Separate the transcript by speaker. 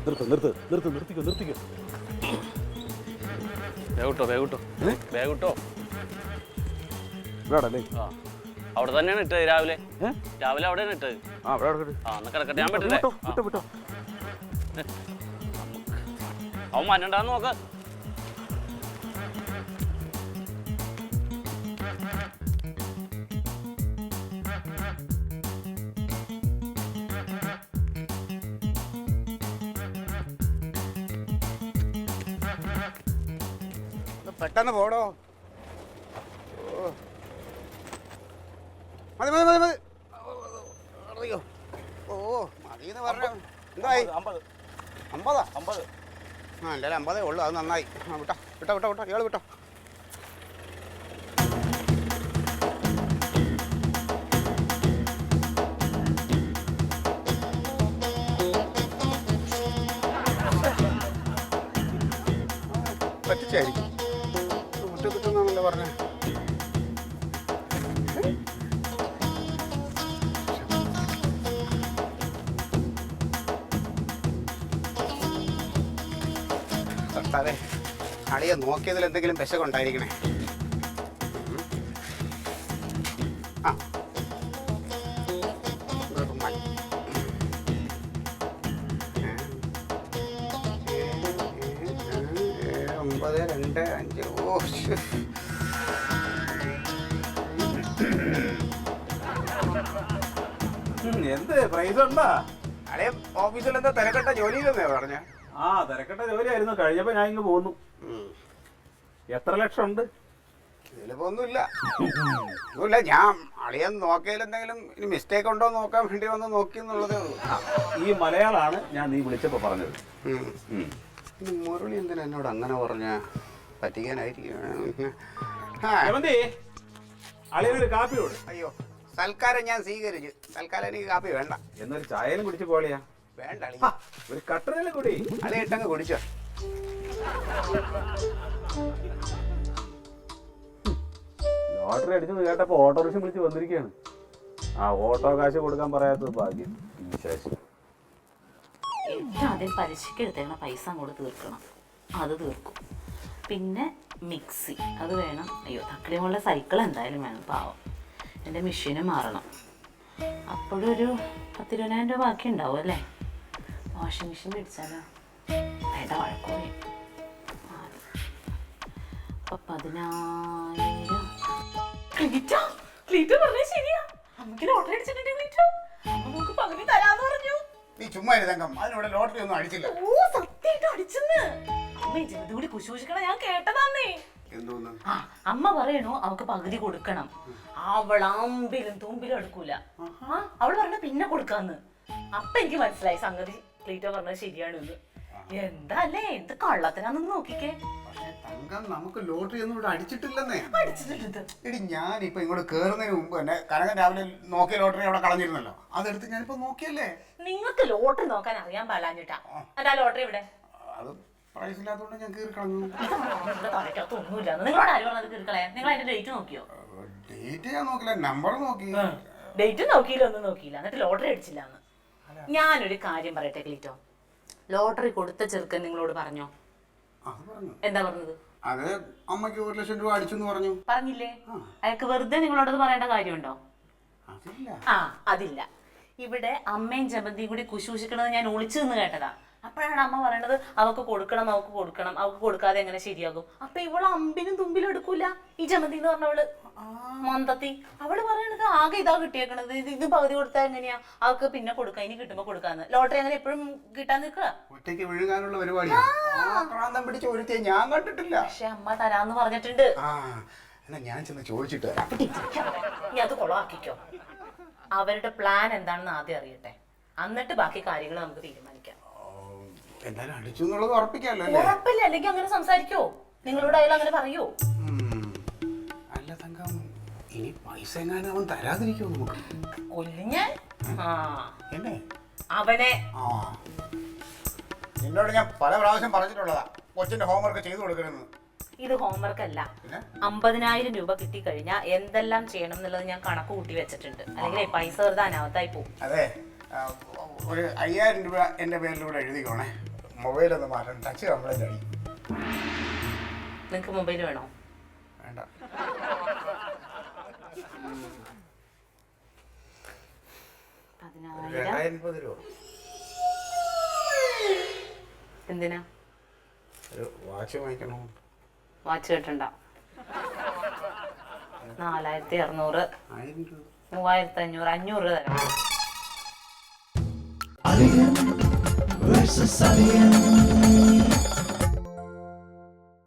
Speaker 1: നിർത്തിക്കോ.
Speaker 2: വേഗൂട്ടോ.
Speaker 1: ഇവിടെയാണല്ലേ?
Speaker 2: ആ അവിടെ തന്നെയാണ് ഇട്ടത് രാവിലെ അവിടെയാണ് ഇട്ടത്. എന്നാ കിടക്കട്ടെ, ഞാൻ പറ്റില്ലേ? അവൻ മഞ്ഞണ്ടാന്ന് നോക്ക.
Speaker 3: പെട്ടെന്ന് പോടോ. മതി. അറിയോ? ഓ മതിന്ന് പറഞ്ഞ എന്തായി? 50. ആ എന്തായാലും 50 ഉള്ളു. അത് നന്നായി. വിട്ടോ ഇയാൾ വിട്ടോ. പറ്റിച്ചായിരിക്കും. വിട്ടെന്നാണല്ലോ പറഞ്ഞത്. അതെ, അളിയെ നോക്കിയതിൽ എന്തെങ്കിലും പെശകുണ്ടായിരിക്കണേ. ആ 925. ഓ
Speaker 1: എന്ത് പ്രൈസ് ഉണ്ടാ?
Speaker 3: അളിയ ഓഫീസിൽ എന്താ തിരക്കട്ട ജോലിയിലെന്നേ പറഞ്ഞ?
Speaker 1: ആ തിരക്കട്ട ജോലിയായിരുന്നു. കഴിഞ്ഞപ്പോ ഞാൻ ഇങ്ങ് പോന്നു. എത്ര ലക്ഷം ഉണ്ട്?
Speaker 3: ഇതിലിപ്പോ ഒന്നുമില്ല. ഞാൻ അളിയൻ നോക്കിയതിൽ എന്തെങ്കിലും ഇനി മിസ്റ്റേക്ക് ഉണ്ടോ നോക്കാൻ വേണ്ടി വന്ന് നോക്കി എന്നുള്ളതേ ഉള്ളൂ.
Speaker 1: ഈ മലയാളാണ് ഞാൻ നീ വിളിച്ചപ്പോ പറഞ്ഞത്.
Speaker 3: മുരളി എന്തിനാ എന്നോട് അങ്ങനെ പറഞ്ഞ? പറ്റിക്കാനായിരിക്കും.
Speaker 1: അളിയൊരു കാപ്പി കൊടു.
Speaker 3: അയ്യോ, സൽക്കാരം ഞാൻ സ്വീകരിച്ചു. തൽക്കാലം എനിക്ക് കാപ്പി വേണ്ട.
Speaker 1: എന്നൊരു ചായലും കുടിച്ചു പോളിയാ?
Speaker 3: വേണ്ട അളി,
Speaker 1: ഒരു കട്ടനല്ലേ കൂടി.
Speaker 3: അളി ഇട്ടങ്ങ് കുടിച്ചോ.
Speaker 1: ലോട്ടറി അടിച്ചെന്ന് കേട്ടപ്പോ ഓട്ടോറിക്ഷ വിളിച്ച് വന്നിരിക്കുകയാണ്. ആ ഓട്ടോ കാശ് കൊടുക്കാൻ പറയാത്തത് ഭാഗ്യം.
Speaker 4: ആദ്യം പലിശക്ക് എടുത്തേക്കണ പൈസ അങ്ങോട്ട് തീർക്കണം. അത് തീർക്കും. പിന്നെ മിക്സി അത് വേണം. അയ്യോ തക്കളിമുള്ള സൈക്കിൾ എന്തായാലും വേണം. പാവം എൻ്റെ മെഷീന് മാറണം. അപ്പോഴൊരു 10-20,000 രൂപ ബാക്കി ഉണ്ടാവും അല്ലേ? വാഷിംഗ് മെഷീൻ മേടിച്ചാലോ? വേണ്ട, വഴക്കൂടി. അപ്പൊ 10,000. പറഞ്ഞ ശരിയാ. നമുക്ക് ലോട്ടറി അടിച്ചിട്ടുണ്ട്. നമുക്ക് പകുതി തരാന്ന് പറഞ്ഞു.
Speaker 3: നീ ചുമ്മാ ഇരുതങ്കം, അതിനോട് ലോട്ടറി ഒന്നും അടിച്ചില്ല.
Speaker 4: ഓ സത്യമായിട്ട് അടിച്ചെന്ന് അമ്മ കൂടി കുശൂഷിക്കണ ഞാൻ കേട്ടതാന്നേ. അമ്മ പറയണു അവക്ക് പകുതി കൊടുക്കണം. അവൾ അമ്പിലും തുമ്പിലും എടുക്കൂല. അവള് പറഞ്ഞ പിന്നെ കൊടുക്കാന്ന്. അപ്പൊ എനിക്ക് മനസ്സിലായി സംഗതി ക്ലീറ്റോ പറഞ്ഞത് ശരിയാണ്. എന്താ അല്ലേ, എന്ത് കള്ളത്തിനാന്ന് നോക്കിക്കേ.
Speaker 3: നമുക്ക് ലോട്ടറി ഒന്നും ഇവിടെ അടിച്ചിട്ടില്ലെന്നേ.
Speaker 4: അടിച്ചിട്ടുണ്ട്.
Speaker 3: എടി ഞാനിപ്പോ ഇങ്ങോട്ട് കേറുന്നതിന് മുമ്പ് തന്നെ കനകൻ രാവിലെ നോക്കിയ ലോട്ടറി അവിടെ കളഞ്ഞിരുന്നല്ലോ. അതെടുത്ത് ഞാനിപ്പോ നോക്കിയല്ലേ.
Speaker 4: നിങ്ങൾക്ക് ലോട്ടറി നോക്കാൻ അറിയാൻ പാലാഞ്ഞിട്ടാ. അതാ ലോട്ടറി ഇവിടെ
Speaker 3: അത് പ്രൈസ് ഇല്ലാത്തതുകൊണ്ട് ഞാൻ കീറി കളഞ്ഞു.
Speaker 4: ഒന്നുമില്ല. നിങ്ങളോട് ആര് പറഞ്ഞത് കീറി കളയാൻ? നിങ്ങൾ അതിന്റെ ഡേറ്റ് നോക്കിയോ?
Speaker 3: ഡേറ്റ് ഞാൻ നോക്കില്ല, നമ്പർ നോക്കി.
Speaker 4: ഡേറ്റ് നോക്കിയില്ല, ഒന്നും നോക്കിയില്ല. എന്നിട്ട് ലോട്ടറി അടിച്ചില്ലാന്ന്. ഞാനൊരു കാര്യം പറയട്ടെ ക്ലീറ്റോ, ലോട്ടറി കൊടുത്ത ചെറുക്കൻ നിങ്ങളോട് പറഞ്ഞോ? എന്താ പറഞ്ഞത്?
Speaker 3: അത് അമ്മയ്ക്ക് 1 ലക്ഷം രൂപ അടിച്ചെന്ന് പറഞ്ഞു.
Speaker 4: പറഞ്ഞില്ലേ? അയാൾക്ക് വെറുതെ നിങ്ങളോടത് പറയേണ്ട കാര്യമുണ്ടോ? അതില്ല. ഇവിടെ അമ്മയും ജമന്തിയും കൂടി കുശൂഷിക്കണത് ഞാൻ ഒളിച്ചു നിന്ന് കേട്ടതാ. അപ്പോഴാണ് അമ്മ പറയണത് അവക്ക് കൊടുക്കണം, അവക്ക് കൊടുക്കാതെ എങ്ങനെ ശരിയാകും. അപ്പൊ ഇവള് അമ്പിനും തുമ്പിലും എടുക്കൂല. ഈ ജമന്തി എന്ന് പറഞ്ഞവള് മൊന്തത്തി. അവള് പറയണത് ആകെ ഇതാ കിട്ടിയേക്കണത്, ഇത് പകുതി കൊടുത്താൽ എങ്ങനെയാ അവക്ക് പിന്നെ കൊടുക്കാം, ഇനി കിട്ടുമ്പോ കൊടുക്കാന്ന്. ലോട്ടറി അങ്ങനെ എപ്പോഴും കിട്ടാൻ നിൽക്കുക.
Speaker 3: ഒറ്റയ്ക്ക് വിഴുകാനുള്ള പരിപാടി പിടിച്ച് ഞാൻ കണ്ടിട്ടില്ല.
Speaker 4: പക്ഷെ അമ്മ തരാന്ന് പറഞ്ഞിട്ടുണ്ട്.
Speaker 3: ഞാൻ ചെന്ന് ചോദിച്ചിട്ട്
Speaker 4: നീ അത് കൊളാക്കിക്കോ. അവരുടെ പ്ലാൻ എന്താണെന്ന് ആദ്യം അറിയട്ടെ, എന്നിട്ട് ബാക്കി കാര്യങ്ങൾ നമുക്ക് തീരുമാനിക്കാം.
Speaker 3: എന്തായാലും അടിച്ചു എന്നുള്ളത് ഉറപ്പിക്കാമല്ലോ.
Speaker 4: ഉറപ്പില്ല, അല്ലെങ്കിൽ അങ്ങനെ സംസാരിക്കോ? നിങ്ങളോട് അയാൾ അങ്ങനെ പറയോ?
Speaker 3: അല്ല തങ്കം, ഇനി പൈസ എങ്ങാനും അവൻ തരാതിരിക്കോ? നമുക്ക്
Speaker 4: കൊല്ലിഞ്ഞാൻ
Speaker 3: എന്നെ
Speaker 4: അവനെ.
Speaker 3: എന്നോട് ഞാൻ പല പ്രാവശ്യം പറഞ്ഞിട്ടുള്ളതാ കൊച്ചിന്റെ ഹോംവർക്ക് ചെയ്തു കൊടുക്കണമെന്ന്.
Speaker 4: ഇത് ഹോംവർക്ക് അല്ല. 50,000 രൂപ കിട്ടിക്കഴിഞ്ഞാൽ എന്തെല്ലാം ചെയ്യണം എന്നുള്ളത് ഞാൻ കണക്ക് കൂട്ടി വെച്ചിട്ടുണ്ട്. അല്ലെങ്കിൽ പൈസ വെറുതെ അനാവത്തായി പോകും.
Speaker 3: അതെ, ഒരു 5,000 രൂപ എന്റെ പേരിലൂടെ എഴുതിക്കോണേ. മൊബൈലൊന്ന് മാറ്റണം, ടച്ച് കംപ്ലൈന്റ് ആയി.
Speaker 4: നിങ്ങക്ക് മൊബൈൽ വേണോ?
Speaker 3: വേണ്ട.
Speaker 4: 10,000
Speaker 3: രൂപ.
Speaker 4: എന്തിനാ?
Speaker 3: ഒരു വാച്ച് വാങ്ങിക്കണോ?
Speaker 4: വാച്ച് കെട്ടണ്ട. 4,200,
Speaker 3: 1000 രൂപ,
Speaker 4: 3,500, 500 രൂപ തരാം.
Speaker 5: Alien versus Alien.